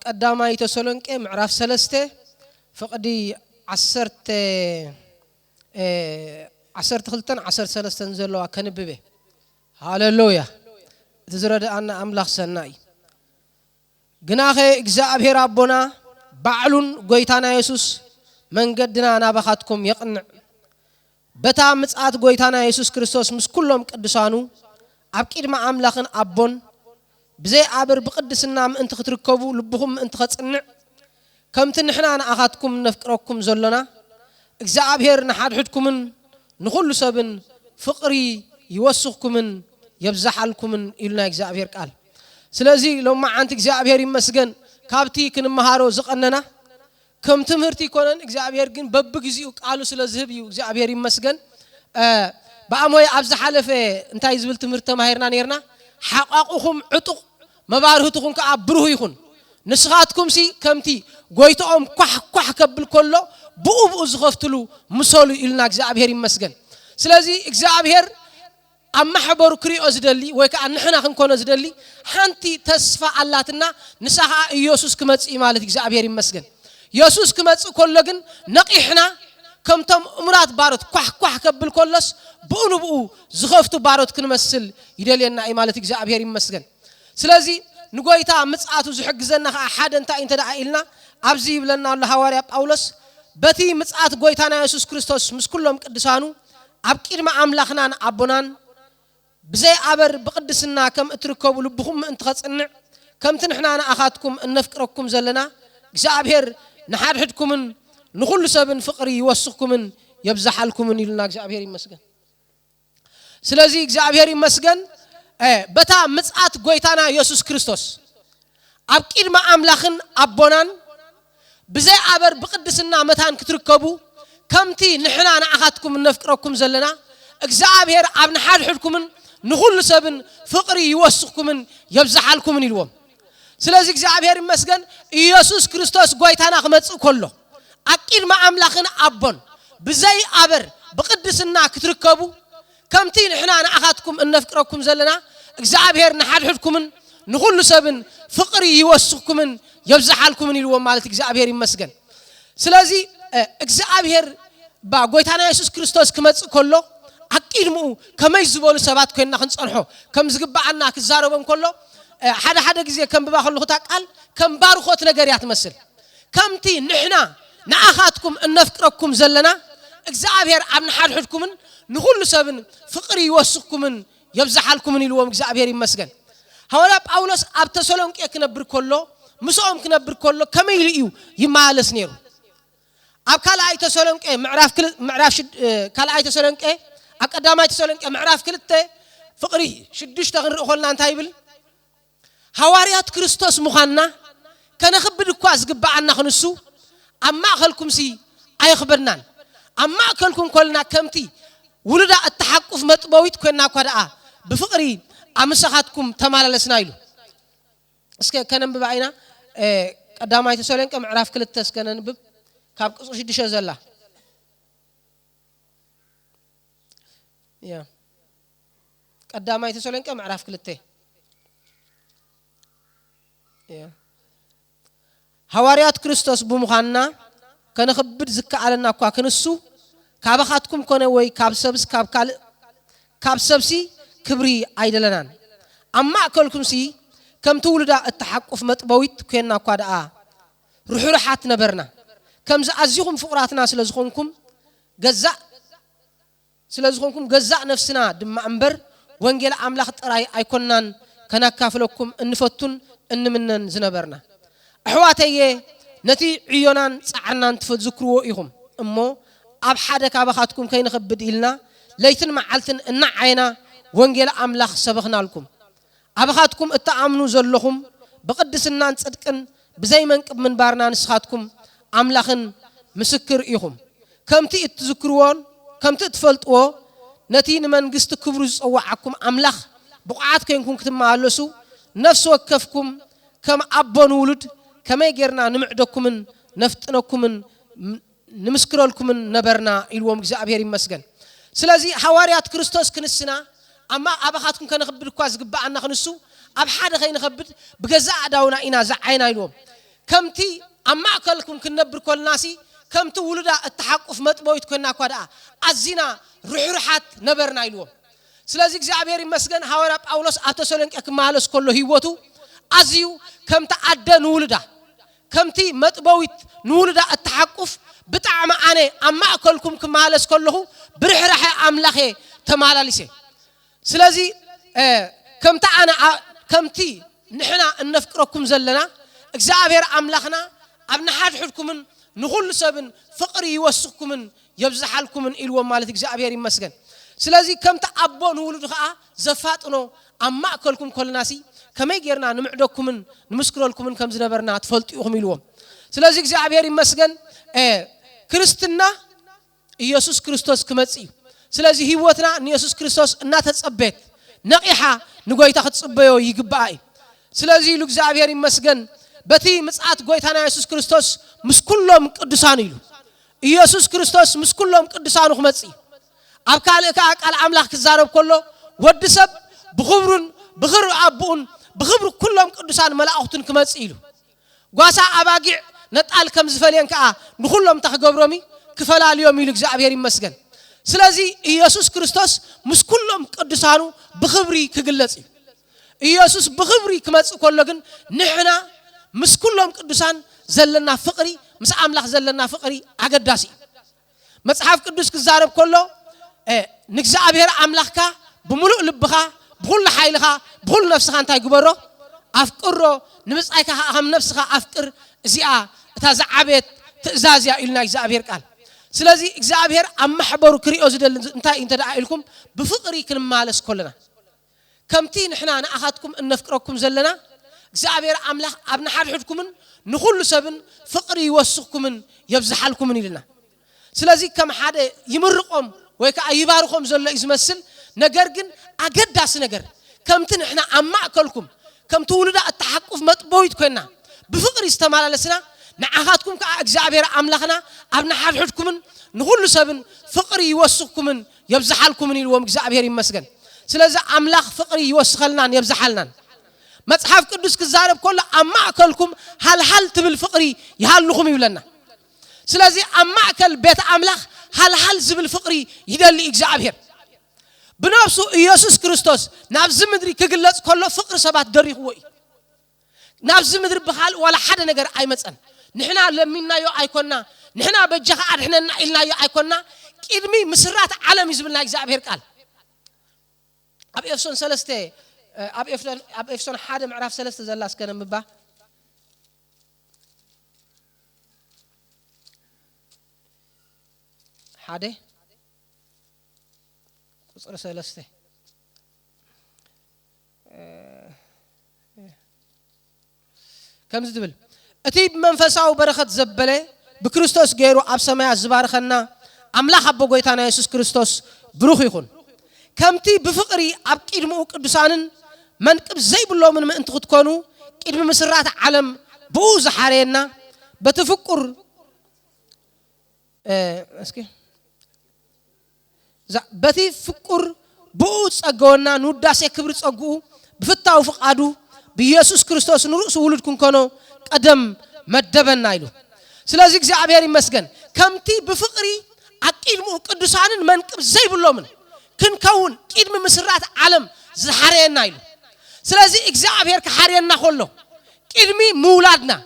ቀዳማይ ተሰሎንቄ ምዕራፍ 3 ፍቅዲ 10 12 ዘለዋ ከንብበ ሃሌሉያ ትዝረዳና አምላኽ ሰናይ ግናኸ እግዚአብሔር አቦና ባዕሉን ጎይታና ኢየሱስ መንገድና ናባኻትኩም ይቅንዕ በታ ምጽአት ጎይታና ኢየሱስ ክርስቶስ ምስ ኩሎም ቅዱሳኑ ኣብ ቂድማ አምላኽን አቦን بزي عبر بقدسنا أنت ختركبوا لبهم أنت ختصنع كم تنحنا أخذكم نفكركم زلنا إجزاء نحد حدكم نخل سبن فقري يوسخكم يبزح لكم إلنا إجزاء قال سلازي لو ما عندك إجزاء يمسجن كابتي كن مهارو زقننا كم تمرتي كونن إجزاء جن ببجزيو قالوا سلازهب إجزاء يمسجن بأموي أبزح لفه أنت يزبل تمرت ماهرنا نيرنا حقاقهم عطق مبارهتكم كعبروه يكون نسخاتكم سي كمتي قويتهم كح كبل كله بؤ زغفتلو مسولو إلنا إجزابير يمسجن سلازي إجزابير أما حبر كري أزدلي ويكأن نحنا خنكون أزدلي حنتي تصفى اللاتنا نسخة يسوع كمتس إمالة إجزابير يمسجن يسوع كمتس كلجن نقيحنا كم تم أمرات بارد كح كبل كلش بؤ زغفتو بارد كنمسل يدلينا إمالة إجزابير يمسجن سلازي نقوليتا مصعاتو زحق زنا أحد أنت دعيلنا أبزي بلنا الله حواري باولس بتي مصعات قويتانا يسوع كريستوس مس كلهم قدسانو أبكير ما أملاخنا أبونان بزي عبر بقدسنا كم اتركوا لبهم أنت خصنع كم تنحنا أنا أخذكم نفكركم زلنا إجزابير نحد حدكم نخل سبن فقري يوسخكم يبزح لكم إلنا إجزابير يمسجن سلازي إجزابير يمسجن بتا مصعات قويتانا يسوع كريستوس أبكير ما أملاخن أبونان بزي عبر بقدسنا متان كتركبوا كمتي نحنا أنا أخذكم نفكركم زلنا إجزابير أبن حال حدكم نخل سبن فقري يوسخكم يبزح لكم اليوم سلازي إجزابير مسجن يسوع كريستوس قويتانا خمس كله أبكير ما أملاخن أبون بزي عبر بقدسنا كتركبوا كمتي نحنا أنا أخذكم نفكركم زلنا إجزابير نحد حدكم نخل سبن فقري يوسخكم يبزح لكم اليوم مالت إجزابير مسجن سلازي إجزابير باقويتانا يسوع كريستوس كمتس كله أكيد مو كم يزبون سبات كنا خنصنحو كم زقب عنا كزاربهم كله حدا جزء كم بباخلو تقال كم باروخوت نجاريات مثل كم تي نحنا نأخذكم نفكركم زلنا إجزابير عم نحد حدكم نقول سبن فقري يوسخكم يبزح لكم اليوم إجزابير مسجن هؤلاء باولس أبتسلون كنبر كله مسوم كنبر كله كم يليو يمالس نيرو أب كلا أي تسلون معرف كلا أي تسلون أب قدام أي تسلون معرف كلته فقري شدش تغير أخونا نتايبل حواريات كريستوس مخنا كان خبر كواس جب عنا خنسو أما أخلكم سي أي خبرنا أما أكلكم كلنا كمتي ولد التحقق مطبوعت كنا قراءة بفقري أمسحتكم تمالا لسنايلو اسك كان ببعينا قدام أي تسولين كم عرف كل التس كان نبب كاب قصش دش زلا يا قدام أي تسولين كم عرف كل الته يا حواريات كريستوس بمخنا كان خبر زكاة على كوا كنسو كابخاتكم كونه وي كابسبسي كبري عيدلنان أما أكلكم سي كم تولد التحقق مطبوعت كنا قادة روحات نبرنا كم زازيهم فقراتنا سلازخونكم جزاء نفسنا دم أمبر وانجيل أملاخ تراي أيكونان كنا كافلكم إنفتون إن منن زنبرنا أحواتي نتي عيونان سعنان تفذكروا إيهم أمو أب حدا كابخاتكم كين خبد إلنا ليتن معلتن النعينا وانجيل أملاخ سبقنا لكم أبخاتكم التأمنوا زلهم بقدسنا نصدقن بزي من بارنا نسخاتكم أملاخن مسكر إيهم كم تذكرون كم تفلتوا نتين من قست كبرز أوعكم أملاخ بقعات كينكم كتمالسوا نفس وكفكم كم أبون ولد كما يجرنا نمعدكم نفتنكم نمسكر لكم نبرنا اليوم إجزابير مسجن سلازي حواريات كريستوس كنسنا أما أبخاتكم كان خبر كواس جب عنا خنسو أب حدا خين خبر بجزاء داونا إنا زعينا اليوم كمتي أما أكلكم كنبر كل ناسي كمتي ولدا التحقف مطبوعت كنا قدا أزينا روحات نبرنا يلوم سلازيك زعبير مسجن هوراب أولس أتسولنك أكمالس كله هيوتو أزيو كمتا أدى نولدا كمتي مطبوعت نولدا التحقف بتعم أما أكلكم كمالس كله برح أملاخه تمالاليسه سلازي كمتا أنا كمتي نحنا نفكركم زلنا إجزابير أملاخنا أبن حد حدكمن نقول سبن فقري يوسخكمن يبزحلكمن إلو مالت إجزابير مسجن سلازي كم تأبون نولد خاء زفاتنا أما أكلكم كل ناسي كم يجرنا نمعدكمن نمسكرلكمن كم زنبرنا تفلت يخملوهم سلازي إجزابير مسجن كريستنا يسوع كريستوس كمتسي سلازي هيوتنا يسوع كريستوس ناتس أبيت نقيحة نقول تاخد صبيو يجبعي سلازي لوك زعبير مسجن بتي مسعات قويتنا يسوع كريستوس مش كلهم قدسانيلو يسوع كريستوس مش كلهم قدسانو خمسي أبكالك أكال أملاك الزارب كله ودسب بخبرون بخبر أبون بخبر كلهم قدسان ملاؤتن كمسيلو قاسا أباقي نتقال كم زفلين كأ نخلهم تخجبرمي كفلا اليوم يلك زعبير مسجن سلازي يسوع كريستوس مش كلهم قدسانو بخبري كجلسي يسوع بخبري كمس كلهن نحنا مش كلهم قدسان زلنا فقري مس أملاك زلنا فقري عقداسي مصحف قدس كزارب كله نكزابير أملاكك بملؤ لبخا بقول حيلها بقول نفسها أنت يجبره أفكره نمسك هم نفسها أفكر زيا تزعبت تزازيا إلنا إكزابير قال سلازي إكزابير أم حبرو كريوز أنت دعاء لكم بفقري كل مالس كلنا كم تين إحنا أنا أخذكم إن نفكركم زلنا إكزابير أملاك أبن حدكم نقول سبن فقري يوسخكم يبزحلكم إلنا سلازي كم حدا يمرقهم ويك أيباركم زل إزمسل نجرجن أجداس نجر كم تن إحنا أما أكلكم كم تولد التحقف مطبوعت كنا بفقر استمال لسنا نعهدكم كأجزابير أملاخنا أبن حدكم نقول سبن فقر يوسخكم يبزحلكم من اليوم أجزابير مسجن سلازي أملاخ فقر يوسخلنا يبزحلنا مصحف قدس كزارب كله أما أكلكم هل تبالفقر يهلكم يولنا سلازي أما أكل بيت أملاخ هل زبل فقري يدل إجزابير بنفسه يسوع كريستوس نفس مدري كجلس كله فقر سبات دري هوي نفس مدري بحال ولا حدا نجر أي مثلا نحنا لمنا يو أيكوننا نحنا بجها نحنا إلنا يو أيكوننا كرمي مسرات عالم يزبلنا إجزابير قال أبي إفسون سلسته أبي إفسون حدا معرف سلسته زلاس كنا مبا حاده قصر سلسته كم زدبل أتيب منفسه بركة زبلة بكريستوس غيره أب سماع زبارخنا أملاك أبو قيتنا يسوع كريستوس بروح يكون كم تي بفقري أب كيرمو قدسانن من زي بالله من ما أنت تكونوا كيرم مسرات عالم بوز حرينا بتفكر اسكي بتي فكر بوز أجونا نوداس كبرت أجو بفتاو فقادو بيسوع كريستوس نرؤس ولدكم كانوا قدم مدبن نايلو سلازيك زي عبيري مسجن كم تي بفقري أكيد مو قدسانن من زي بالله من كن كون كيد من مسرات عالم زحرين نايلو سلازي إجزابير كحرينا خلو كيدمي مولادنا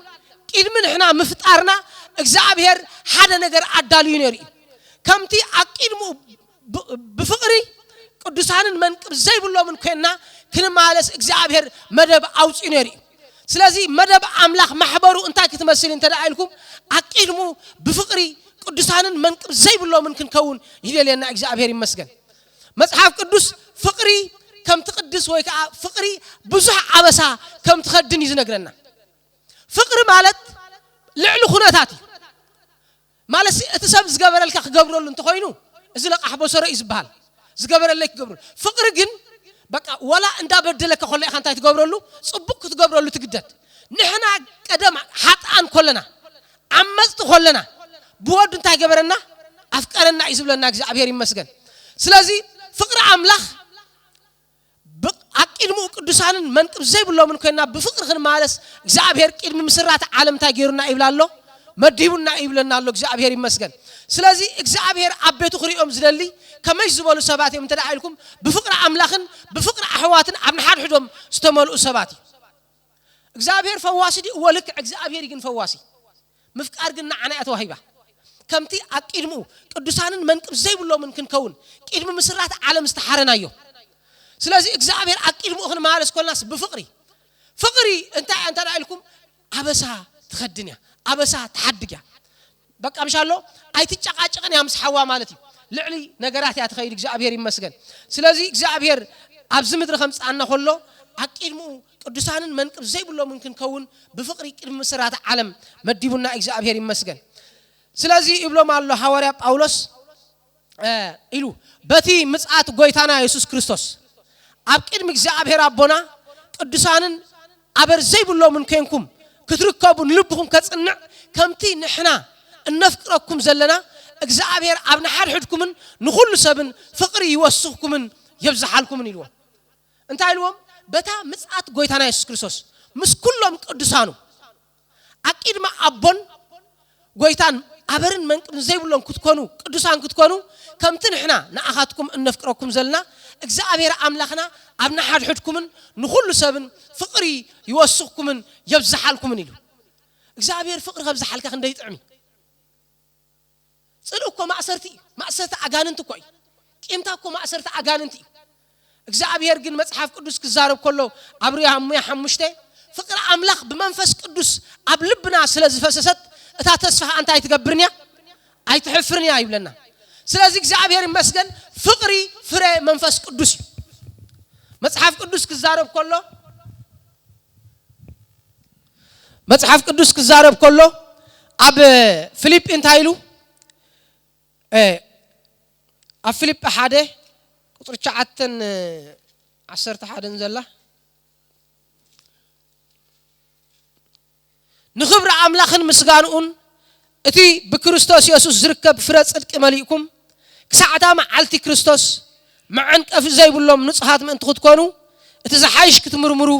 كيدمن إحنا مفتقرنا إجزابير حدا نجر عدالينيري كم تي أكيد مو بفقري قدسانن من زي بالله من كنا مالس إجزابير مدب أوتينيري سلازي مدب أملاك محبرو أنت كتمثل أنت دعيلكم أكيد مو بفقري قدسانن من زي بالله من كون يدل لنا إجزابير مسجن مصحف قدس فقري كم تقدس ويك فقري بزح عبسا كم تخدني زنقرنا فقر مالت لعلو خناتاتي مالس اتساب زقبر لك قبر له انت خوينو ازلق احبو سري يزبال زقبر لك قبر فقر جن بقى ولا اندا بدلك خلي انت تقبر له صبك تقبر له تقدد نحنا قدم حطان كلنا عمصت كلنا بود انت قبرنا افكرنا يزبلنا እግዚአብሔር ይመስገን ስለዚህ ፍቅር አምላክ أكيد مو ቅዱሳንን መንቅብ ዘይብሎም እንኮይና ብፍቅር ክንማለስ እግዚአብሔር ቅድሚ ምስራት ዓለም ታገይሩና ይብላሎ መዲቡና ይብለናሎ እግዚአብሔር ይመስገን ስለዚህ እግዚአብሔር አቤቱ ክሪኦም ዝደሊ ከመይ ዝበሉ ሰባት እዮም ተዳኢልኩም ብፍቅር አምላኽን ብፍቅር አሕዋትን አብ ንሓድሕዶም ዝተመልኡ ሰባት እግዚአብሔር ፈዋሲ ዲ ወልክ እግዚአብሔር ይግን ፈዋሲ ምፍቃር ግን ንዓና ተዋሂባ ከምቲ አቂድሙ ቅዱሳንን መንቅብ ዘይብሎም እንከውን ቅድሚ ምስራት ዓለም ዝተሓረናዮ ስለዚህ እግዚአብሔር አቂድሙ ኹን ማለስ ኮልናስ ብፍቅሪ ፍቅሪ እንታይ ተዳኢልኩም አበሳ ትኸድንያ አበሳ ተሐድግያ በቃ ምሻሎ አይትጨቃጨቀን ያምስ ሐዋ ማለት ልዕሊ ነገራት ያ ተኸይድ እግዚአብሔር ይመስገን ስለዚህ እግዚአብሔር አብዝ ምድር ከምጻና ሆሎ አቂድሙ ቅዱሳንን መንቅብ ዘይብሎም እንከውን ብፍቅሪ ቅድሚ ምስራት ዓለም መዲቡና እግዚአብሔር ይመስገን ስለዚህ ይብሎም አለ ሐዋርያ ጳውሎስ ኢሉ በቲ ምጽአት ጎይታና ኢየሱስ ክርስቶስ አብ ቅድሚ እግዚአብሔር አቦና ቅዱሳንን አበር ዘይብሎም እንከንኩም ክትርከቡ ንልብኩም ከጽንዕ ከምቲ ንሕና እንፍቅረኩም ዘለና እግዚአብሔር አብ ንሓድሕድኩምን ንኹሉ ሰብን ፍቅሪ ይወስኽኩምን ይብዛሓልኩምን ኢልዎ እንታይ ኢልዎም በታ ምጽአት ጎይታና ኢየሱስ ክርስቶስ ምስ ኩሎም ቅዱሳኑ አቂድማ አቦን ጎይታን አበርን መንቅብን ዘይብሎም ክትኮኑ ቅዱሳን ክትኮኑ ከምቲ ንሕና ንኣኻትኩም እንፍቅረኩም ዘለና እግዚአብሔር አምላኽና አብ ንሓድሕድኩምን ንኹሉ ሰብን ፍቅሪ ይወስኽኩምን ይብዛሓልኩምን ኢሉ እግዚአብሔር ፍቅሪ ከብዛሓልካ ክንደይ ጥዕሚ ጽልእኮ ማእሰርቲ አጋንንት ኮይ ቂምታኮ ማእሰርቲ አጋንንት እግዚአብሔር ግን መጽሐፍ ቅዱስ ክዛረብ ከሎ አብሪያ 5 ፍቅር አምላኽ በመንፈስ ቅዱስ አብ ልብና ስለዝፈሰሰት እታ ተስፋ አንተ አይትገብርንያ አይትሕፍርንያ ይብለና ስለዚህ እግዚአብሔር ይመስገን ፍቅሪ ፍሬ መንፈስ ቅዱስ መጽሐፍ ቅዱስ ክዛረብ ከሎ መጽሐፍ ቅዱስ ክዛረብ ከሎ አብ ፊልጵ እንታይሉ አብ ፊልጵ 1 ቁጥር 9 ዘላ ንኽብር አምላኽን ምስጋኑን እቲ በክርስቶስ ኢየሱስ ዝርከብ ፍረ ጽድቅ መሊእኩም ክሳዕታ መዓልቲ ክርስቶስ መዓንቀፍ ዘይብሎም ንጹሃት ምእንቲ ክትኮኑ እቲ ዝሓይሽ ክትምርምሩ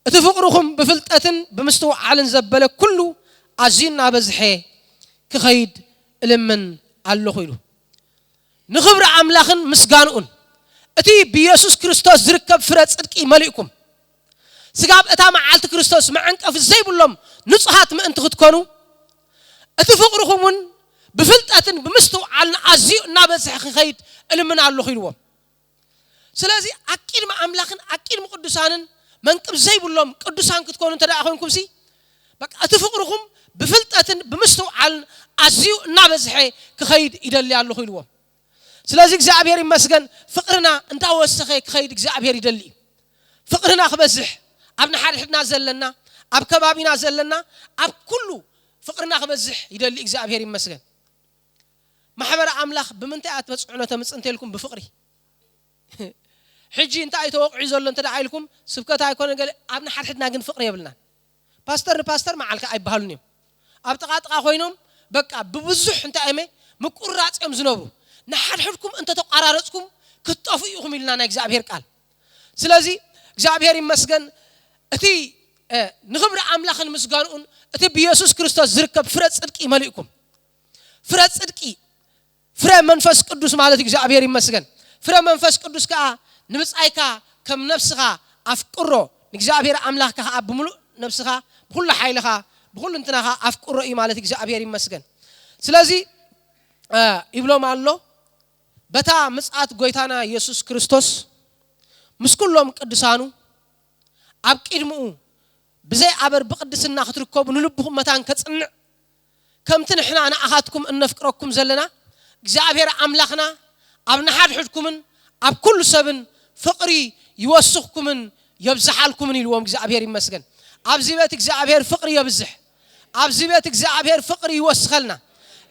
እቲ ፍቅርኩም ብፍልጠትን ብምስተውዓልን ዘበለ ኩሉ አዚና በዝሐ ክኸይድ እልምን ኣለኹ ኢሉ ንኽብር አምላኽን ምስጋኑን እቲ በኢየሱስ ክርስቶስ ዝርከብ ፍረ ጽድቅ መሊእኩም ስጋብ እታ መዓልቲ ክርስቶስ መዓንቀፍ ዘይብሎም ንጹሃት ምእንቲ ክትኮኑ እቲ ፍቅርኩምን ብፍልጠትን ብምስተውዓልን አዚዩ እናበዝሐ ክኸይድ እልምን ኣለኹ ኢልዎ ስለዚህ አቂድማ አምላኽን አቂድማ ቅዱሳንን መንቅብ ዘይብሎም ቅዱሳን ክትኮኑ ተዳእኹምኩም ሲ በቃ እቲ ፍቅርኩም ብፍልጠትን ብምስተውዓልን አዚዩ እናበዝሐ ክኸይድ ይደሊ ኣለኹ ኢልዎ ስለዚህ እግዚአብሔር ይመስገን ፍቅርና እንዳወሰኸ ክኸይድ እግዚአብሔር ይደሊ ፍቅርና ክበዝሕ አብ ንሓድሕድና ዘለና አብ ከባቢና ዘለና አብ ኩሉ ፍቅርና ክበዝሕ ይደሊ እግዚአብሔር ይመስገን ማሕበር አምላኽ ብምንታይ አትበጽዑነ ተምጽንተልኩም ብፍቅሪ ሕጂ እንታይ ተወቅዑ ዘሎ እንተዳኢልኩም ስብከታ አይኮነ ገለ አብ ንሓድሕድና ግን ፍቅሪ የብልና ፓስተር ማዓልካ አይባሃሉን እዮም አብ ጥቃጥቃ ኮይኖም በቃ ብብዙሕ እንታይ እመ ምቁራጽዮም ዝነብሩ ንሓድሕድኩም እንተ ተቃራረጽኩም ክትጠፉ ኢኹም ኢልና ናይ እግዚአብሔር ቃል ስለዚህ እግዚአብሔር ይመስገን እቲ ንኽብር አምላኽን ምስጋኑን እቲ በኢየሱስ ክርስቶስ ዝርከብ ፍረ ጽድቂ መሊእኩም ፍረ ጽድቂ ፍረ መንፈስ ቅዱስ ማለት እግዚአብሔር ይመስገን ፍረ መንፈስ ቅዱስ ካ ንምጻይካ ከም ነፍስኻ አፍቅሮ እግዚአብሔር አምላኽካ አብሙሉ ነፍስኻ በሁሉ ኃይልኻ በሁሉ እንትናኻ አፍቅሮ ማለት እግዚአብሔር ይመስገን ስለዚህ ይብሎም አሎ በታ ምጽአት ጎይታና ኢየሱስ ክርስቶስ ምስኩሎም ቅዱሳኑ አብ ቅድሙ بزي عبر بقدسنا خطركم نلبهم متان كتصنع كم تنحنا أنا أخذكم إن نفكركم زلنا እግዚአብሔር አምላኽና አብና ሐድሕድኩምን አብ ኩሉ ሰብን ፍቅሪ ይወስኽኩምን ይብዛሓልኩምን ይልዎም እግዚአብሔር ይመስገን ኣብዚ ቤት እግዚአብሔር ፍቅሪ ይብዝሕ ኣብዚ ቤት እግዚአብሔር ፍቅሪ ይወስኸልና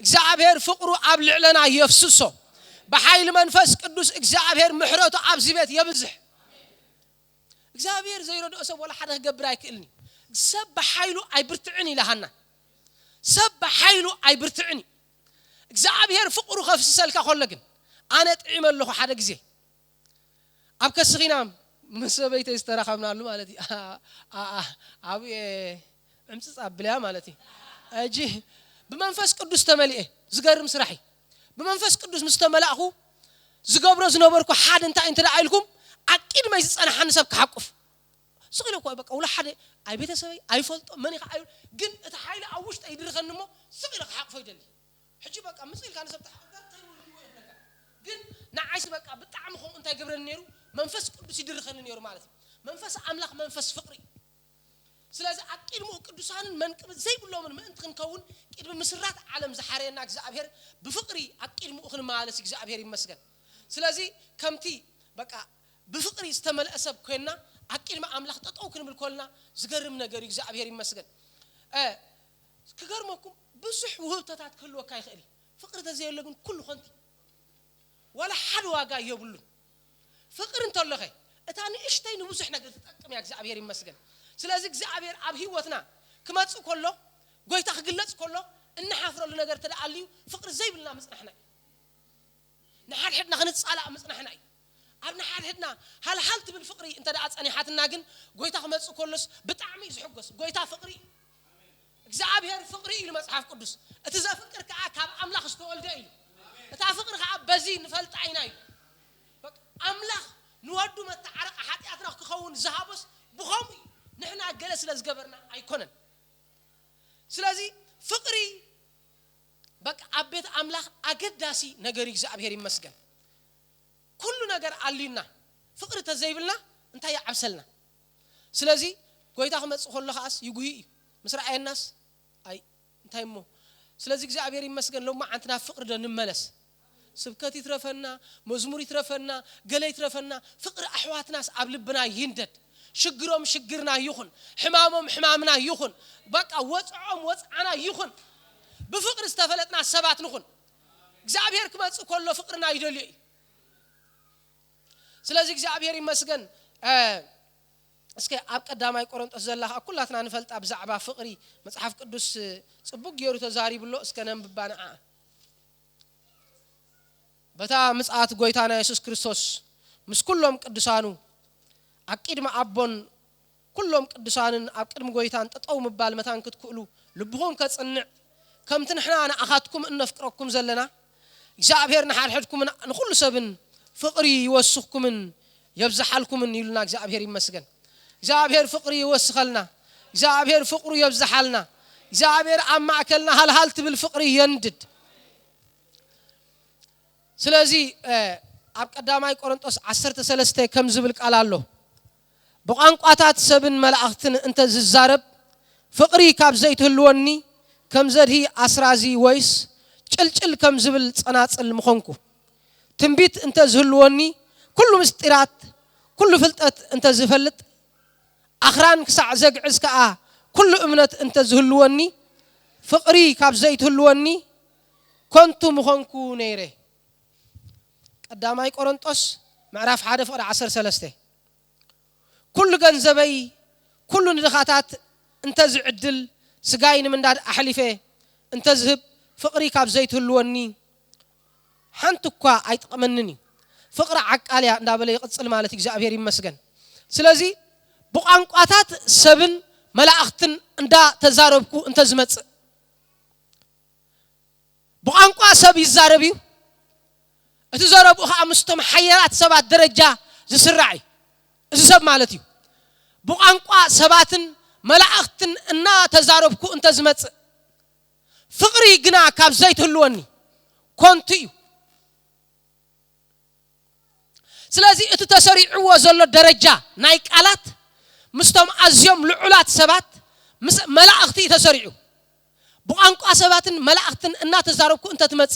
እግዚአብሔር ፍቅሩ አብ ልዕለና ይፍስሶ በኃይል መንፈስ ቅዱስ እግዚአብሔር ምሕረቱ ኣብዚ ቤት ይብዝሕ እግዚአብሔር ዘይረዶ ሰብ ወላ ሓደ ገብር አይክልኒ ሰብ በኃይሉ አይብርትዕኒ ለሃና ሰብ በኃይሉ አይብርትዕኒ እግዚአብሔር ፍቅሩ ከፍስሰልካ ኾለግን አነ ጥዒመለኹ ሓደ ግዜ አብ ከስኺና مسبيت استراخمنا له مالتي ابي امصص ابليا مالتي اجي بمنفس قدوس تملئه زغرم سراحي بمنفس قدوس مستملأخو زغبرو زنبركو حد انت دايلكم اكيد ما يصنح حنسب كحقف سقلكو بقى ولا حد اي بيتسبي اي فلط من اي جن اتا حيل اوشت اي درخنمو سقلك حقفو يدلي حجي بقى مسيل كان سبت جن نعيس بقى بطعم خو انت يغبرن نيرو منفس قدوس يدرخن نيرو معناته منفس املاح منفس فقري ስለዚህ አቂድሙ ቅዱሳንን መንቅብ ዘይ ብሎም ምን እንትንከውን ቅድም መስራት ዓለም ዘሐረና እግዚአብሔር በፍቅሪ አቂድሙ እኽን ማለት እግዚአብሔር ይመስገን ስለዚህ ከምቲ በቃ በፍቅሪ ዝተመለሰብ ኮይና አቂድማ አምላኽ ተጠው ክንብል ኮልና ዝገርም ነገር እግዚአብሔር ይመስገን ከገርመኩም ብዙሕ ውህብታት ክልወካ ይኽእል ፍቅር ተዘየለግን ኩሉ ኾንቲ ወላ ሓደ ዋጋ የብሉ ፍቅር እንተለኸ እታኒ እሽተይ ንብዙሕ ነገር ተጠቅም ያ እግዚአብሔር ይመስገን ስለዚህ እግዚአብሔር አብ ህይወትና ከመጽ ኮሎ ጎይታ ክግለጽ ኮሎ እንሐፍረሉ ነገር ተዳአልዩ ፍቅር ዘይብልና መጽናሕና ንሓድ ሕድና ክንጻላ መጽናሕና ኣብና ሓድ ሕድና ሃልሃልት بالفقሪ እንተ ዳአ ጸኒሓትና ግን ጎይታ ከመጽ ኮሎስ ብጣዕሚ ዝሕጎስ ጎይታ ፍቅሪ እግዚአብሔር ፍቅሪ ኢሉ መጽሐፍ ቅዱስ እቲ ዘፍቅር ከኣ ካብ አምላኽ ዝተወልደ እዩ እታ ፍቅር ከኣ በዚ ንፈልጥ አይና እዩ በቃ አምላኽ ንወዱ መተዓረቀ ኃጢአትና ክኸውን ዝሃበስ ብኸም نحنا جلس لازجبرنا أيكونن. سلازي فقري بق أبيت أملاخ أجد داسي نجاري زابيري مسجن. كل نجار علينا فقر تزايبلنا أنت يا عبسلنا. سلازي قويت أخمد سخول خاص يجوي مسرع الناس أي أنت يمو. سلازي زابيري مسجن لو ما عندنا فقر ده نملس. سبكتي ترفنا مزموري ترفنا قلي ترفنا فقر أحوات ناس قبل بنا يندد. شجرهم شجرنا يخون حمامهم حمامنا يخون بقى وصعهم وصعنا يخون بفقر استفلتنا السبات نخون እግዚአብሔር ከመጽ ኮሎ ፍቅርና ይደልይ ስለዚህ እግዚአብሔር ይመስገን እስከ አብ ቀዳማይ ቆሮንጦስ ዘላህ አኩላትና ንፈልጣ ብዛዕባ ፍቅሪ መጽሐፍ ቅዱስ ጽቡቅ ገይሩ ተዛሪ ብሎ እስከ ነምብባና በታ ምጽአት ጎይታና ኢየሱስ ክርስቶስ ምስኩሎም ቅዱሳኑ አቂድማ አቦን ኩሎም ቅዱሳንን አቅድም ጎይታን ተጠው መባል መታን ክትኩሉ ልብኹም ከጽንዕ ከምትንሕና አኻትኩም እንፍቅረኩም ዘለና እግዚአብሔር ንሓልሕድኩም ንኹሉ ሰብን ፍቅሪ ይወስኽኩምን يبزحلكم يلنا እግዚአብሔር ይመስገን እግዚአብሔር ፍቅሪ ይወስኸልና እግዚአብሔር ፍቅሩ ይብዛሐልና እግዚአብሔር አማከልና halhalት بالفقر يندد ስለዚህ አብ ቀዳማይ ቆሮንጦስ 10:3 ከም ዝብል ቃል አሎ በቋንቋታት ሰብን መላእክትን እንተ ዝዛረብ ፍቅሪ ካብ ዘይትህልወኒ ከም ዘድሂ አስራዚ ወይስ ጭልጭል ከም ዝብል ጸናጽል ምኾንኩ ትንቢት እንተ ዝህልወኒ ኩሉ ምስጢራት ኩሉ ፍልጠት እንተ ዝፈልጥ አኽራን ክሳዕ ዘግዕዝ ከኣ ኩሉ እምነት እንተ ዝህልወኒ ፍቅሪ ካብ ዘይትህልወኒ ኮንቱ ምኾንኩ ነይረ ቀዳማይ ቆሮንጦስ ምዕራፍ 1:13 ኩሉ ገንዘበይ ኩሉ ንድኻታት እንተ ዝዕድል ስጋይ ንምንዳድ ኣሕሊፈ እንተ ዝህብ ፍቅሪ ካብ ዘይትህልወኒ ሓንትኳ ኣይጠቕመንኒ ፍቅሪ ዓቃልያ እንዳበለ ይቅጽል ማለት እግዚአብሔር ይመስገን ስለዚህ በቋንቋታት ሰብን መላእክትን እንዳ ተዛረብኩ እንተ ዝመጽ በቋንቋ ሰብ ይዛረብዩ እትዛረቡ አምስቶም ሐየራት ሰባት ደረጃ ዝስራዕ እዝሰብ ማለት እዩ በቋንቋ ሰባትን መላእክትን እና ተዛረብኩ እንተ ዝመጽ ፍቅሪ ግና ካብ ዘይትህልወኒ ኮንቱ እዩ ስለዚህ እቲ ተሰሪዕዎ ዘሎ ደረጃ ናይ ቃላት ምስቶም ኣዝዮም ልዑላት ሰባት መላእክቲ ተሰሪዑ በቋንቋ ሰባትን መላእክትን እና ተዛረብኩ እንተ ትመጽ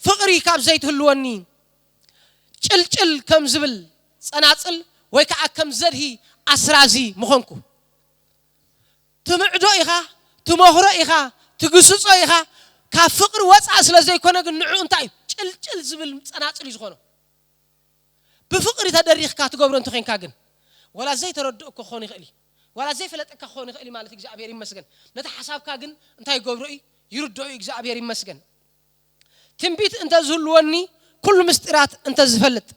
ፍቅሪ ካብ ዘይትህልወኒ ጭልጭል ከም ዝብል ጸናጽል ወይ ከዓ ከም ዘድሂ አስራዚ ምኾንኩ ትምዕዶ ኢኻ ትመኽሮ ኢኻ ትግስጾ ኢኻ ካብ ፍቅሪ ወጻእ ስለ ዘይኮነ ግን ንዑ እንታይ ጭልጭል ዝብል ጸናጽል ይዝኾኖ بفقر تدريخ كاتجبر أنت خين كاجن ولا زي تردك خوني خلي ولا زي فلتك خوني خلي مالتك إجابير مسجن نتحسب كاجن أنت يجبرئي يردوا إجابير مسجن تنبيت أنت زلوني كل مسترات أنت زفلت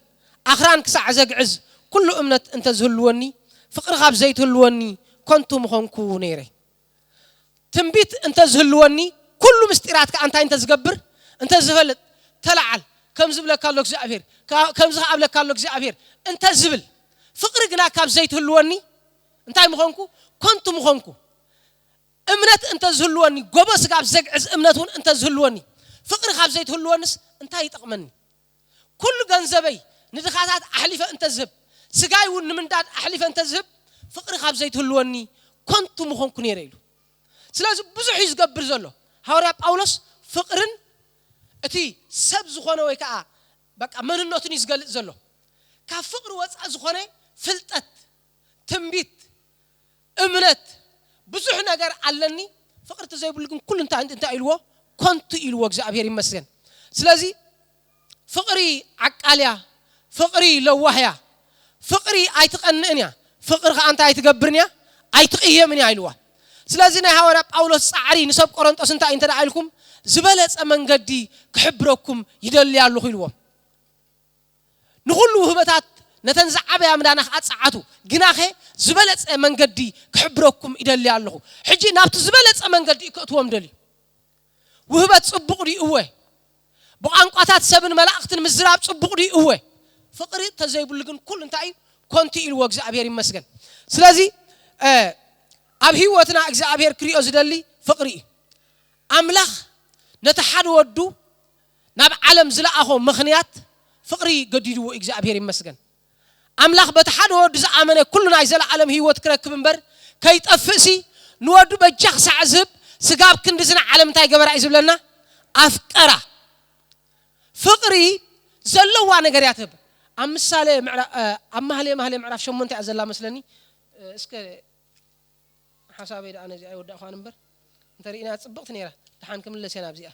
آخران كسع زج عز كل أمنة أنت زهلوني فقر غاب زيت هلوني كنتم خنكو نيري تنبيت أنت زهلوني كل مستيراتك أنت زقبر أنت زفلت تلعل كم زبلك كالوك زعبير كم زعبلك كالوك زعبير أنت زبل فقر جنا كاب زيت هلوني أنت مخنكو كنتم مخنكو أمنة أنت زهلوني قبس غاب زقعز أمنتون أنت زهلوني فقر غاب زيت هلونس أنت يتقمني كل جنزبي ندخاتات أحلفة أنت زب سجاي ونمندات أحلفة أنت زب فقر غاب زيت هلوني كنتم مخنكو نيريلو سلاز بزح يزقبر زلو هوريا باولس فقرن أتي سب زخانة ويكا بقى من النوتن يزقل زلو كفقر وصع زخانة فلتت تنبيت أمنت بزح نجار علني فقر تزاي بقولكم كل أنت إلوا كنت إلوا جزابير مسجن سلازي فقري عقاليا فقري لوحيا فقري أيتقننيا فقر أنت أيتقبرنيا أيتقيمنيا إلوا سلازي نهاورا باولس صعري نسب قرنطس انت انت دعالكم زبلص منغدي كحبركم يدل يالو خيلوا نخلو هبتات نتنزعب يا مدانا اصعاتو غناخه زبلص منغدي كحبركم يدل يالو حجي نابت زبلص منغدي كتوم دلي وهبت صبق دي اوه بقانقاتات سبن ملاእክትን مزراب صبق دي اوه فقري تزيبلغن كل انتاي كونتي الو እግዚአብሔር ይመስገን ስለዚህ أبهي وتنا إجزابير كريو زدلي فقري أملاخ نتحد ودو ناب عالم زلا أخو مخنيات فقري قديدو إجزابير مسجن أملاخ بتحد ودو زعمنا كلنا يزلا عالم هي وتكرك بمبر كيت أفسي نودو بجخس عزب سجاب كندزنا عالم تاي جبر عزب لنا أفكره فقري زلوا وانا قرياتب أم السالة مهلي معرف شو منتع زلا مثلني اسك حسابي ده أنا زي أودع خان نمبر أنت رينا تصبقت نيرة دحين كم اللي سنة بزيا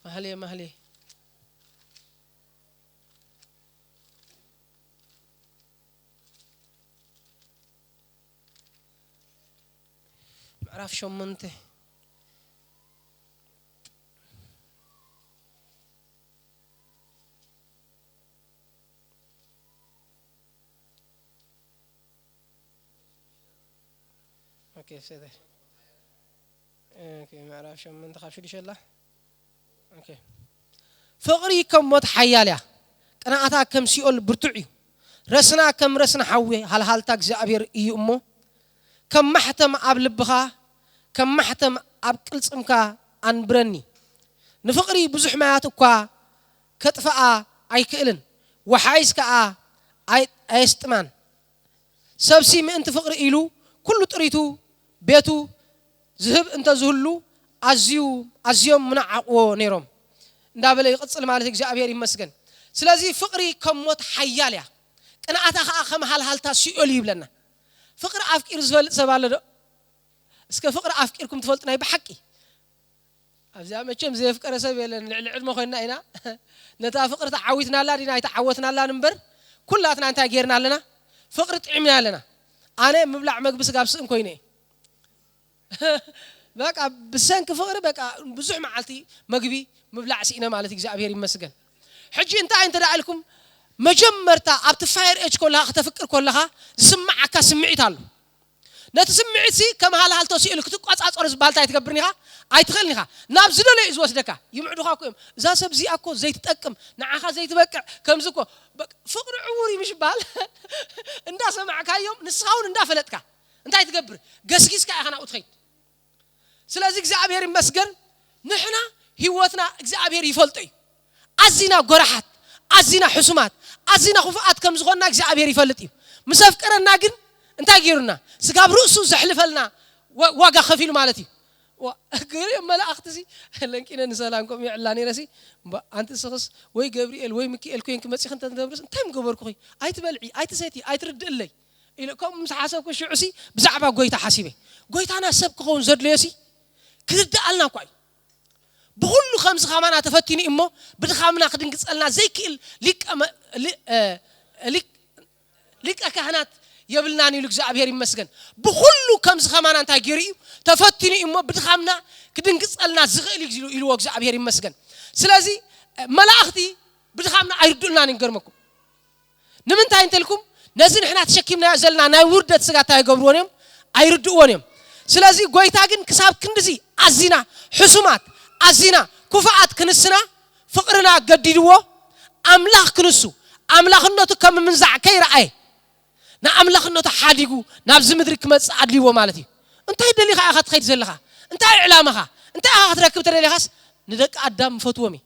مهلي معرف شو منته اوكي سيدي اوكي ما اعرفش من تخافش ان شاء الله اوكي فقري كم مت حياليا قناعتا كم سيول برتعي رسنا كم رسنا حوي هالتا እግዚአብሔር እዩ እሞ كم محتم اب لبخا كم محتم اب قلصمካ አንብረኒ نفقري بزح ማያት እኳ ከጥፋአ አይክልን وحايسካ አይስጥማን سبسي من انت فقري ኢሉ كل طريتو بيتو ذهب انت زهلو ازيوم منعقو نيروم እንዳበለ ይقصل ማለት እግዚአብሔር ይመስገን ስለዚህ ፍቅሪ ከሞት ሐያልያ ቅንዓታ ከመሃልሃልታ ሲኦል ይብለና ፍቅር አፍቂር ዝፈልጥ ሰባለ እስከ ፍቅር አፍቂርኩም ትፈልጥናይ በሐቂ አብዛ መቼም ዘይ ፍቅር ሰብ የለን ልዕልዕድ መኾንና ኢና ነታ ፍቅር ተዓዊትናላ ዲና አይተዓወትናላ ንበር ኩላትና እንታ ጌርናለና ፍቅር ጥዕምናለና أنا مبلع مقبس قابس إن كوينه بقى بسنك فقر بقى بزح معلتي مقبي مبلع سينا معلتي جزابير مسجن حجي انت دعالكم مجمرتا أبتفاير إيش كلها أختفكر كلها سمعك سمعت له نتسمعت سي كم هالتوسيل كتوك أصرز بالتا يتكبرنيها أيتخلنيها نابزلوا لي إزواج دكا يمعدوها كم زا سبزي أكو زيت تأكم نعاها زيت بقى كم زكو فقر عوري مش بال اندا سمعك اليوم نسخاون اندا فلتك انت يتكبر قسقيس كا انا اتخيت سلازي እግዚአብሔር ይመስገን نحنا ህይወትና እግዚአብሔር ይፈልጠይ አዚና ጎራሓት አዚና ሕሱማት አዚና خفات كم زغنا እግዚአብሔር ይፈልጥይ مسفقرنا ግን እንታይ ጌሩና ስጋብ ርእሱ ዘሕልፈልና ዋጋ ከፊል ማለት እዩ ወግሪ መላእክትሲ ለንቂነ ሰላምኩም ይዕላኒ ረሲ አንተ ሰخص ወይ ገብርኤል ወይ ሚካኤል ኮይንክ መጽኸ እንተ ተብርስ እንታም ገበርኩ አይትበልዒ አይትሰቲ አይትርድልይ ኢለኩም ምሳሐሰብኩ ሽዑሲ ብዛዕባ ጎይታ ሓሲበ ጎይታና ሰብ ክኸውን ዘድለየሲ ክርዳአልና ኳይ بكل خمس خامنا تفتيني إمه بدخامنا خدين قصلنا زي كيل ليك أكهنات يبلناني لك زعبير مسكن بكل خمس خامنا أنت جري تفتيني إمه بدخامنا خدين قصلنا زغيل يلوك زعبير مسكن سلازي ملاختي بدخامنا أيردلنا نقرمكم نمن تاي انت لكم نزن احنا تشكيمنا زلنا ناي وردت سغاتا يغبرونيم ايردونيم سلازي غويتا ግን كساب كندزي ازينا حسومات ازينا كفات كنسنا فقرنا قديدو املاح كنسو املاحنتو كم منزع كيرأي نا املاحنتو حاديغو نابز مدرك كمص ادليو مالتي انت يدلي خا اخت خيد زلخا انت علامها انت اخت ركب تدليخاس ندق ادم فتومي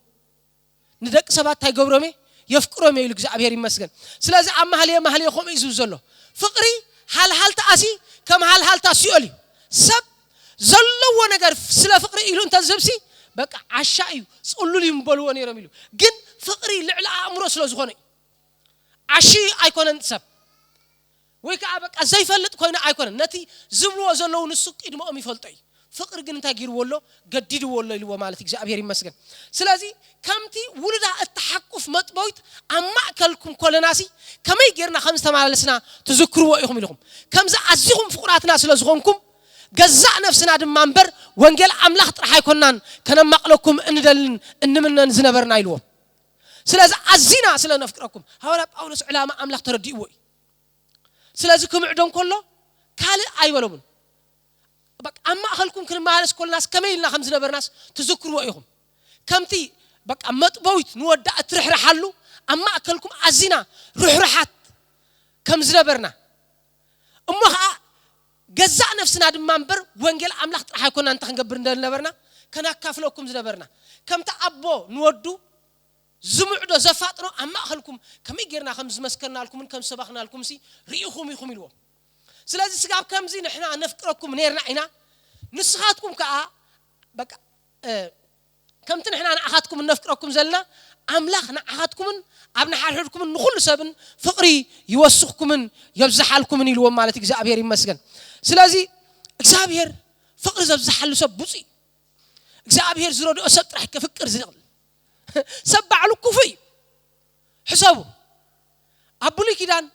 ندق سبات تايغبرومي يفقرومي يلك እግዚአብሔር ይመስገን ስለዚህ አማህል የቆም ይዙ ዘሎ ፍቅሪ ሐል ተአሲ ከም ሐል ታሲኦሊ ሰብ ዘለዎ ነገር ስለ ፍቅሪ ኢሉ እንተ ዘብሲ በቃ አሻዩ ጽሉል ይምበልዎ ነይሮም ኢሉ ግን ፍቅሪ ልዕላ አእምሮ ስለ ዝኾነ አሺ አይኮነን ሰብ ወይ ከአ በቃ ዘይፈልጥ ኮይነ አይኮነን ነቲ ዝብልዎ ዘለው ንሱ ቅድሞም ይፈልጠይ ፍቅር ግን ታጊርወሎ ገዲድወሎ ይልዎ ማለት እግዚአብሔር ይመስገን ስለዚህ ከምቲ ውልዳ التحقف መጥቦይት አማከልኩም ኮለናሲ ከመይ ጌርና ከምስ ተማላለስና ትዝክሩዎ ይኹም ኢልኩም ከምዛ አዚኹም ፍቁራትና ስለዝኾንኩም ገዛዕ ነፍስና ድማንበር ወንጌል አምላኽ ጥራሕ አይኮናን ከነማቅለኩም እንደልን እንምነን ዝነበርና ይልዎ ስለዚህ አዚና ስለነፍቅረኩም ሐዋርያ ጳውሎስ ዕላማ አምላኽ ተረዲእዎ ስለዚህ ክምዕዶን ኮሎ ካል አይበለሙን በቃ አማኸልኩም ከነማላለስ ኮለናስ ከመይልና ከምዝ ነበርናስ ትዝክሩዎ ይኹም ከምቲ በቃ መጥቦይት ንወዳ እትርሕራሐሉ አማከልኩም አዚና ሩሕራሐት ከምዝ ነበርና እሞኻ ገዛዕ ነፍስና ድማንበር ወንጌል አምላኽ ጥራሕ አይኮና እንተ ክንገብር እንደነበርና ከናካፍለኩም ዝነበርና ከምታ አቦ ንወዱ ዝምዕዶ ዘፋጥሮ አማኸልኩም ከመይ ጌርና ከምዝ መስከርናልኩም ከም ሰባኽናልኩም ሲ ሪኢኹም ይኹም ኢልዎ ስለዚህ ስጋብ ከምዚ ንሕና ነፍቅረኩም ነርና ኢና ንስኻትኩም ከአ በቃ ከምቲ ንሕና ንኣኻትኩም ነፍቅረኩም ዘለና አምላኽ ንኣኻትኩምን ኣብ ንሓርሕድኩምን ንኹሉ ሰብን ፍቅሪ ይወስኽኩምን የብዝሓልኩምን ኢልዎ ማለት እግዚአብሔር ይመስገን ስለዚህ እግዚአብሔር ፍቅር ዘብዝሓሉ ሰብ ቡፂ እግዚአብሔር ዝረድኦ ሰብ ጥራሕ ከፍቅር ዝቕል ሰብ ባዕሉ ኩፍይ ሕሰቡ አብሉይ ኪዳን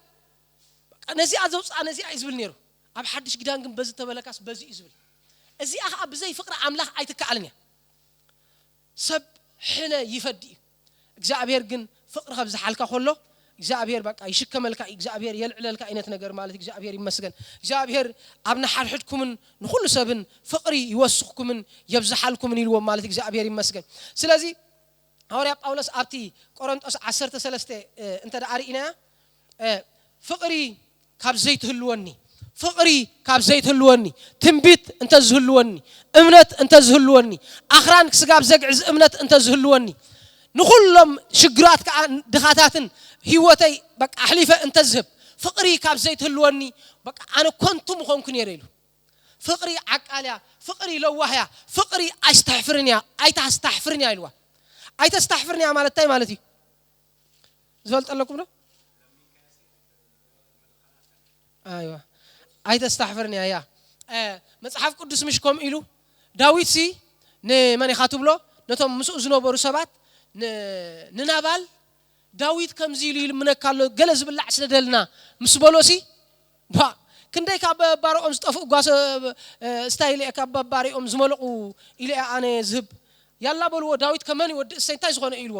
ነዚ አዘውፃ ነዚ አይዝብል ነይሩ ኣብ ሓድሽ ኪዳን ግን በዚ ተበለካስ በዚ ይዝብል እዚ አኽ ኣብ ዘይ ፍቅር አምላኽ አይተካኣልኛ ሰብ ሕለ ይፈዲ እግዚአብሔር ግን ፍቅር ከብዝሓልካ ኮሎ እግዚአብሔር በቃ ይሽከመልካ እግዚአብሔር የልዕለልካ አይነት ነገር ማለት እግዚአብሔር ይመስገን እግዚአብሔር ኣብና ሓድሕድኩምን ንኹሉ ሰብን ፍቅሪ ይወስኽኩምን የብዝሓልኩምን ኢልዎ ማለት እግዚአብሔር ይመስገን ስለዚህ ሐዋርያ ጳውሎስ ኣብቲ ቆሮንጦስ 13 እንተ ዳሪኢና ፍቅሪ ካብ ዘይትህልወኒ ፍቅሪ ካብ ዘይትህልወኒ ትንቢት እንተ ዝህልወኒ እምነት እንተ ዝህልወኒ ኣኽራን ክስጋብ ዘግዕዝ እምነት እንተ ዝህልወኒ ንኹሎም ሽግራት ከ ድኻታትን ህይወተይ በቃ ኣሕሊፈ እንተ ዝህብ ፍቅሪ ካብ ዘይትህልወኒ በቃ ኣነ ኮንቱም ኾንኩ ነይረ ኢሉ ፍቅሪ ዓቃልያ ፍቅሪ ለዋህያ ፍቅሪ ኣስተሕፍርንያ ኣይታስተሕፍርንያ ኢልዋ ኣይታስተሕፍርንያ ማለት እንታይ ማለት እዩ ዝፈልጠለኩም ዶ ايوه አይተስተሕፍርንያ ያ መጽሐፍ ቅዱስ ምሽኮም ኢሉ ዳዊት ሲ ነማን ይኻትብሎ ነቶም ምስኡ ዝነበሩ ሰባት ንናባል ዳዊት ከምዚ ኢሉ ይልምነካሎ ገለ ዝብላዕ ስለደልና ምስ በሎሲ ክንደይ ካብ ባሮኦም ዝጠፍኡ ጓሰ ስታይል ካብ ባሮኦም ዝመልቁ ኢሉ ኣነ ዝህብ ያላ በልዎ ዳዊት ከመን ይወድ እሰንታይ ዝኾነ ኢልዎ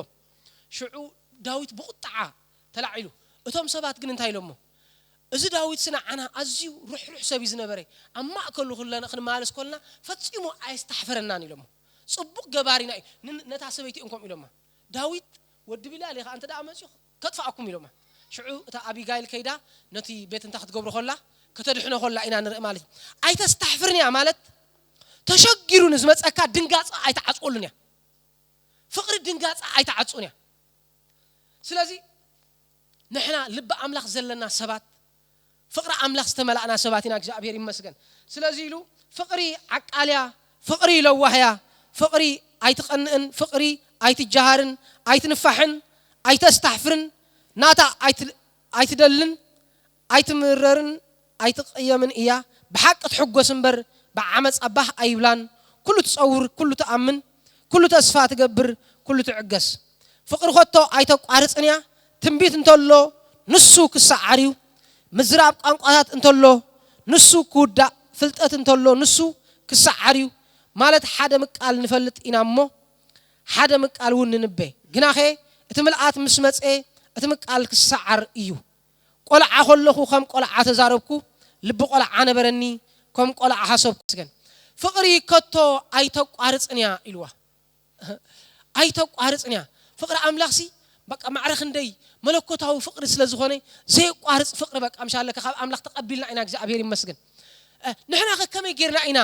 ሽዑ ዳዊት ብቁጣዓ ተላዒሉ እቶም ሰባት ግን እንታይ ኢሎሞ እዚ ዳዊት ስና አና አዝዩ ሩሕ ሰብ ዝነበረ አማ ከሉ ሁላና ክንማለስ ኮልና ፈጽሞ አይስተሕፈረናን ኢሎሞ ጽቡቅ ገባሪና ነታ ሰበይቲ እንኩም ኢሎማ ዳዊት ወድ ቢላል ይኻ አንተ ዳመጽ ከጥፋአኩም ኢሎማ ሽዑ እታ አቢጋይል ከይዳ ነቲ ቤት እንታ ክትገብሩ ኮላ ከተድሕነ ኮላ ኢና ንርኢ ማለት አይተስተሕፈርንያ ማለት ተሸጊሩን ዝመጸካ ድንጋጽ አይተዓጽቁልንያ ፍቅሪ ድንጋጽ አይተዓጽቁንያ ስለዚህ ንሕና ልብ አምላኽ ዘለና ሰባት ፍቅር አምላኽ ዝተመላእና ሰባቲና እግዚአብሔር ይመስገን ስለዚህ ኢሉ ፍቅሪ ዓቃልያ ፍቅሪ ለዋህያ ፍቅሪ አይትቀንእን ፍቅሪ አይትጃሃርን አይትንፋሕን አይተስተሕፍርን ናታ አይትደልን አይትምረርን አይትቀየምን እያ بحق تحقوس انبر بعمص اباه ايبلان كل تصور كل تامن كل تسفا تغبر كل تعقس فقر خطو ايتقارصنيا تنبيت انتلو نسو كسعريو مزراب قانقات انتلو نسو كودا فلطت انتلو نسو كسعريو مالت حدا مقال نفلط انامو حدا مقال وننبه غناخه اتملات مسمصه اتمقال كسعر ايو ቆልዓ ከለኹ ከም ቆልዓ ተዛረብኩ ልብ ቆልዓ ነበረኒ ከም ቆልዓ ሓሰብኩ ስገን ፍቅሪ ከቶ ኣይተቋርጽንያ ኢልዋ ኣይተቋርጽንያ ፍቅሪ ኣምላኽሲ በቃ ማዕረኽ እንደይ መለኮታዊ ፍቅሪ ስለዝኾነ ዘይቋርጽ ፍቅሪ በቃ ምሻለከ ካብ ኣምላኽ ተቀቢልና ኢና እግዚአብሔር ይመስገን ንሕና ከመይ ጌርና ኢና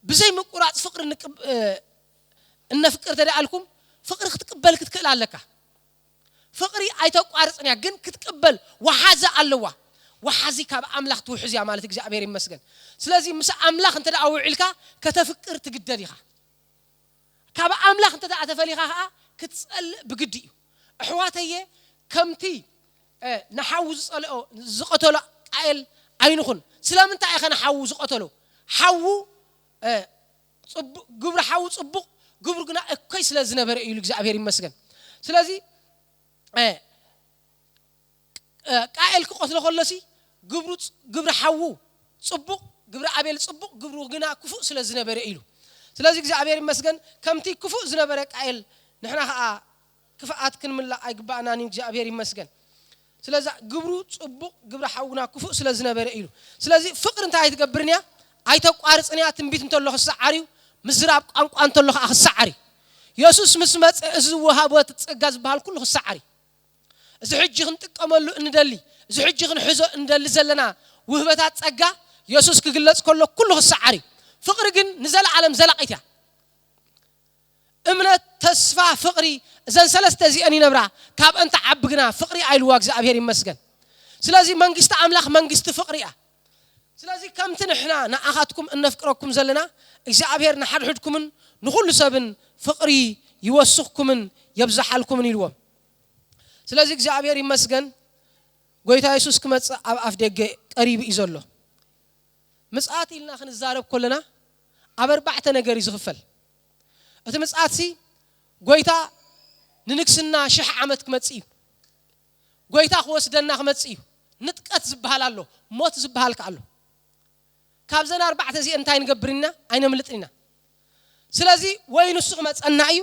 ብዘይ መቁራጽ ፍቅሪ እነ ፍቅር ተዳልኩም ፍቅሪ ክትቀበል ክትክእል ኣለካ ፍቅሪ ኣይተቋርጽንያ ግን ክትቀበል ወሓዛ ኣለዋ ወሓዚ ካብ ኣምላኽ ትውሕዝያ ማለት እግዚአብሔር ይመስገን ስለዚህ ምስ ኣምላኽ እንተ ደኣ ውዒልካ ከተፍቅር ትግደድ ኢኻ ካብ ኣምላኽ እንተ ደኣ ተፈሊኻ ክትጸልእ ብግዲ እዩ ኣሕዋተየ ከምቲ ንሓው ዝቀተሎ ቃየል ኣይንኹን ስለምንታይ ኢኻ ንሓው ዝቀተሎ ሓው ግብረ ሓው ጽቡቕ ግብሩ ግና እኮይ ስለ ዝነበረ እዩ እግዚአብሔር ይመስገን ስለዚህ ቃየል ክቆትሎ ከለሲ ግብረ ሓው ጽቡቕ ግብረ ኣቤል ጽቡቕ ግብሩ ግና ክፉእ ስለ ዝነበረ እዩ ስለዚህ እግዚአብሔር ይመስገን ከምቲ ክፉእ ዝነበረ ቃየል ንሕና ክፍኣት ክንምላ ኣይግባእናኒ እግዚአብሔር ይመስገን ስለዚህ ግብሩ ጽቡቕ ግብረ ሓውና ክፉእ ስለ ዝነበረ እዩ ስለዚህ ፍቅር እንታይ ትገብርንያ ኣይተቋርጽንያ ትንቢት እንተሎ ክሳዓሪው ምዝራብ ቋንቋ እንተሎ ክሳዓሪ ኢየሱስ ምስ መጽ እዚ ወሃቦት ጸጋ ዝበሃል ኩሉ ክሳዓሪ እዚ ሕጂ ክንጥቀመሉ እንደሊ እዚ ሕጂ ክንሕዞ እንደሊ ዘለና ውህበታት ጸጋ ኢየሱስ ክግለጽ ከሎ ኩሉ ክሳዓሪ ፍቅሪ ግን ንዘለዓለም ዘላቂት እያ እምነት ተስፋ ፍቅሪ እዘን ሰለስተ እዚአን ይነብራ ካብ እንተ ዓብግና ፍቅሪ ኣይልዋ እግዚአብሔር ይመስገን ስለዚህ መንግስት ኣምላኽ መንግስት ፍቅሪ እያ ስለዚህ ከምቲ ንሕና ንኣኻትኩም እንፍቅረኩም ዘለና እግዚአብሔር ንሓድሕድኩምን ንኹሉ ሰብን ፍቅሪ ይወስኽኩምን የብዛሓልኩምን ኢልዎም ስለዚህ እግዚአብሔር ይመስገን ጎይታ ኢየሱስ ክመጽእ ኣብ ኣፍ ደገ ቀሪብ እዩ ዘሎ ምጽኣት ኢልና ክንዛረብ ከለና ኣብ ኣርባዕተ ነገር ይዝኽፈል እቲ ምጽኣትሲ ጎይታ ንንግስና 1000 ዓመት ክመጽእ እዩ ጎይታ ክወስደና ክመጽእ እዩ ንጥቀት ዝበሃል ኣሎ ሞት ዝበሃል ከኣሎ ካብዘን ኣርባዕተ እዚ እንታይ ንገብርና ኣይነምልጥና ስለዚህ ወይ ንሱ ክመጽና እዩ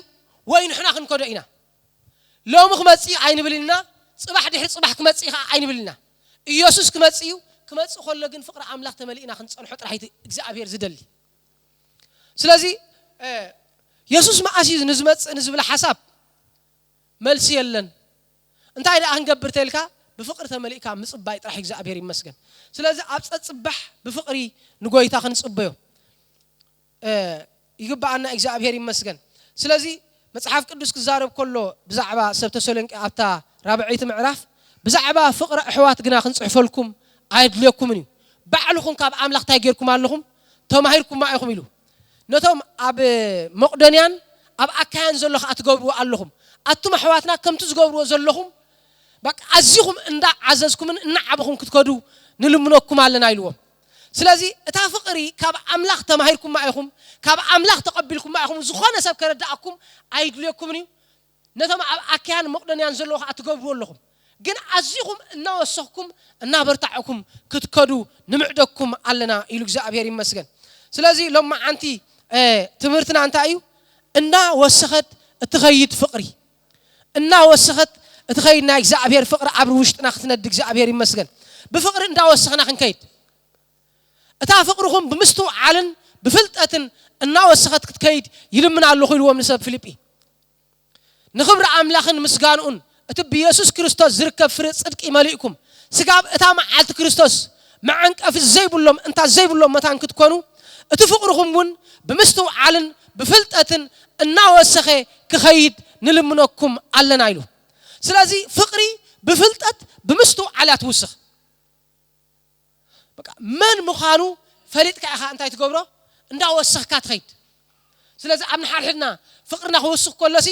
ወይ ንሕና ክንከዶ ኢና ሎሚ ክመጽእ ኣይንብልና ጽባሕ ድሕሪ ጽባሕ ክመጽእ ኢኻ ኣይንብልና ኢየሱስ ክመጽእ እዩ ክመጽእ ከሎ ግን ፍቅሪ ኣምላኽ ተመሊእና ክንጸንሖ ጥራይ እግዚአብሔር ዝደሊ ስለዚህ ኢየሱስ ማእሲ ንዝመጽእ ንዝብል ሓሳብ መልሲ የለን እንታይ ደኣ ክንገብር ተልካ بفقر تملئك مصباي طرح እግዚአብሔር ይመስገን ስለዚህ አብጸጽባህ بفقሪ ንጎይታ ክንጽበዮ ይግባአና እግዚአብሔር ይመስገን ስለዚህ መጽሐፍ ቅዱስ ክዛረብ ከሎ ብዛዕባ ሰብ ተሰሎንቄ አብታ ራብዒት ምዕራፍ ብዛዕባ ፍቅር ኣሕዋት ግና ክንጽሕፈልኩም ኣይድልየኩም እዩ ባዕልኩም ካብ ኣምላኽ ታይጌርኩም ኣለኹም ተማሂርኩም ማይኹም ኢሉ ነቶም ኣብ መቅዶንያን ኣብ ኣካያን ዘለኹ ኣትገብሩ ኣለኹም ኣቱም ኣሕዋትና ከምቱ ዝገብሩ ዘለኹም በቃ ኣዚኹም እንዳ ዓዘዝኩምን እናዓበኹም ክትከዱ ንልምነኩም ኣለና ኢልዎም ስለዚህ እታ ፍቅሪ ካብ ኣምላኽ ተማሂርኩም ማይኹም ካብ ኣምላኽ ተቀቢልኩም ማይኹም ዝኾነ ሰብ ከረዳእኩም ኣይድልየኩም እዩ ነቶም ኣብ ኣካያን መቅዶንያን ዘለኹ ኣትገብሩ ኣለኹም ግን ኣዚኹም እናወሰኽኩም እናበርታዕኩም ክትከዱ ንምዕደኩም ኣለና ኢሉ እግዚአብሔር ይመስገን ስለዚህ ሎማ ዓንቲ ትምህርትና እንታይ እዩ እና ወሰኸት እትኸይድ ፍቅሪ እና ወሰኸት እትኸይድና እግዚአብሔር ፍቅሪ ኣብ ውሽጥና ክትነድ እግዚአብሔር ይመስገን بفقر እንዳ ወሰኽና ክንከይድ እታ ፍቅርኩም ብምስትውዓልን ብፍልጠትን እና ወሰኸት ክትከይድ ይልምና ኣለኹ ኢልዎም ንሰብ ፊልጵ ንኽብሪ ኣምላኽን ምስጋንኡን እቲ ብኢየሱስ ክርስቶስ ዝርከብ ፍረ ጽድቂ መሊእኩም ስጋብ እታ መዓልቲ ክርስቶስ መዓንቀፍ ዘይብሎም እንታ ዘይብሎም መታን ክትኮኑ እቲ ፍቅርኩም ውን ብምስትውዓልን ብፍልጠትን እና ወሰኸ ክኸይድ ንልምነኩም ኣለና ኢሉ ስለዚህ ፍቅሪ بفلطت بمستو علات وسخ بقى من مخانو فريدك اخا انت تغبرو اندا وسخكا تخيد ስለዚህ አብን ሐርህና ፍቅርና ወስኽ ኮለሲ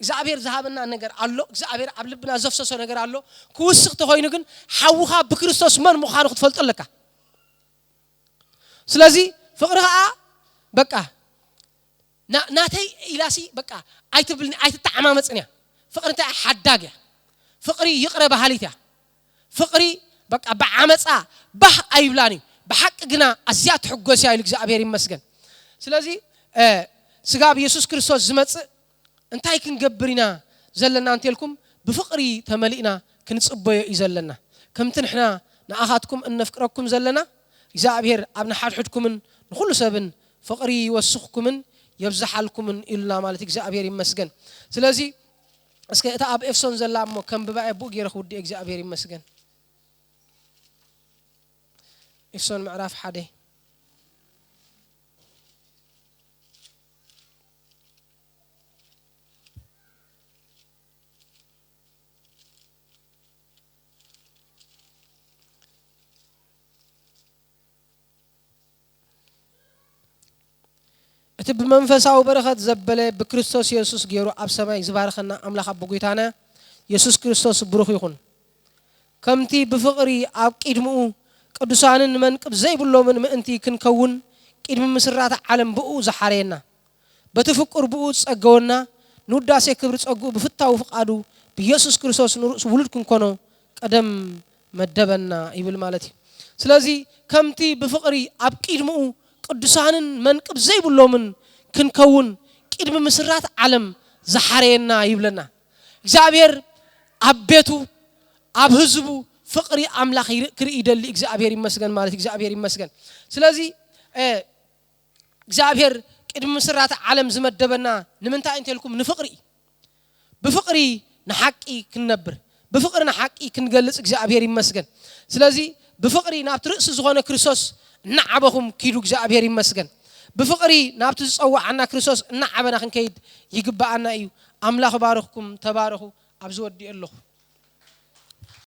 እግዚአብሔር ዘሃበና ነገር አሎ እግዚአብሔር አብልብና ዘፍሰሶ ነገር አሎ ኩውስኽ ተሆይኑ ግን ሐውኻ በክርስቶስ ማን መኻኑ ክትፈልጠለካ ስለዚህ ፍቅርኻ በቃ ናተይ ኢላሲ በቃ አይትብልኒ አይትተዓማመጽንያ ፍቅርንታ ሓዳግያ ፍቅሪ ይቅረብ ሃሊታ ፍቅሪ በቃ በዓመጻ ባህ አይብላኒ በሐቅ ግና አዚያ ተሕጎስያ ኢሉ እግዚአብሔር ይመስገን ስለዚህ ስጋብ ኢየሱስ ክርስቶስ ዝመጽእ እንታይ ክንገብርና ዘለና አንተልኩም بفقري ተመሊእና ክንጽበዮ ይዘለና كمت نحنا نأخذكم أن نفكركم زلنا እግዚአብሔር أبنا حدكم نخلو سبن فقري يوسخكم يبزحلكم إلا مالت እግዚአብሔር يمسجن سلازي اسكي اتا اب افسون زلامو كم ببا ابو غير خودي እግዚአብሔር يمسجن افسون معرف حده اتب منفساو بركات زبله بكريستوس يسوع غيرو اب سماي زبارخنا املاح ابو غيتانا يسوع كريستوس بروخ يكون كمتي بفقري اب قدمو قدسانن منقب زي بلو من منتي كنكون قدم مسرات عالم بو زحارينا بتفقر بو صغونا نوداسي كبر صغو بفتاو فقادو بيسوع كريستوس نرس ولدكم كونو قدم مدبنا يبل مالتي ስለዚህ ከምቲ بفقري اب قدمو قدسانن منقب زي بلو من كنكون قدم مسرات عالم زحارينا يبلنا እግዚአብሔር አቤቱ አብህዝቡ ፍቅሪ አምላክ ክሪደል እግዚአብሔር ይመስገን ማለት እግዚአብሔር ይመስገን ስለዚህ እግዚአብሔር ቅድም መስራት ዓለም ዝመደበና ንምንታ እንተልኩም ንፍቅሪ በፍቅሪ ንሐቂ ክንነብር በፍቅርና ሐቂ ክንገልጽ እግዚአብሔር ይመስገን ስለዚህ በፍቅሪ ናብት ርእስ ዝኾነ ክርስቶስ እናዓበኹም ኪዱ እግዚአብሔር ይመስገን በፍቅሪ ናብት ዝጸዋዕና ክርስቶስ እናዓበና ክንከይድ ይግባአና እዩ አምላክ ባረኽኩም ተባረኹ አብዝ ወዲ ኣለኹ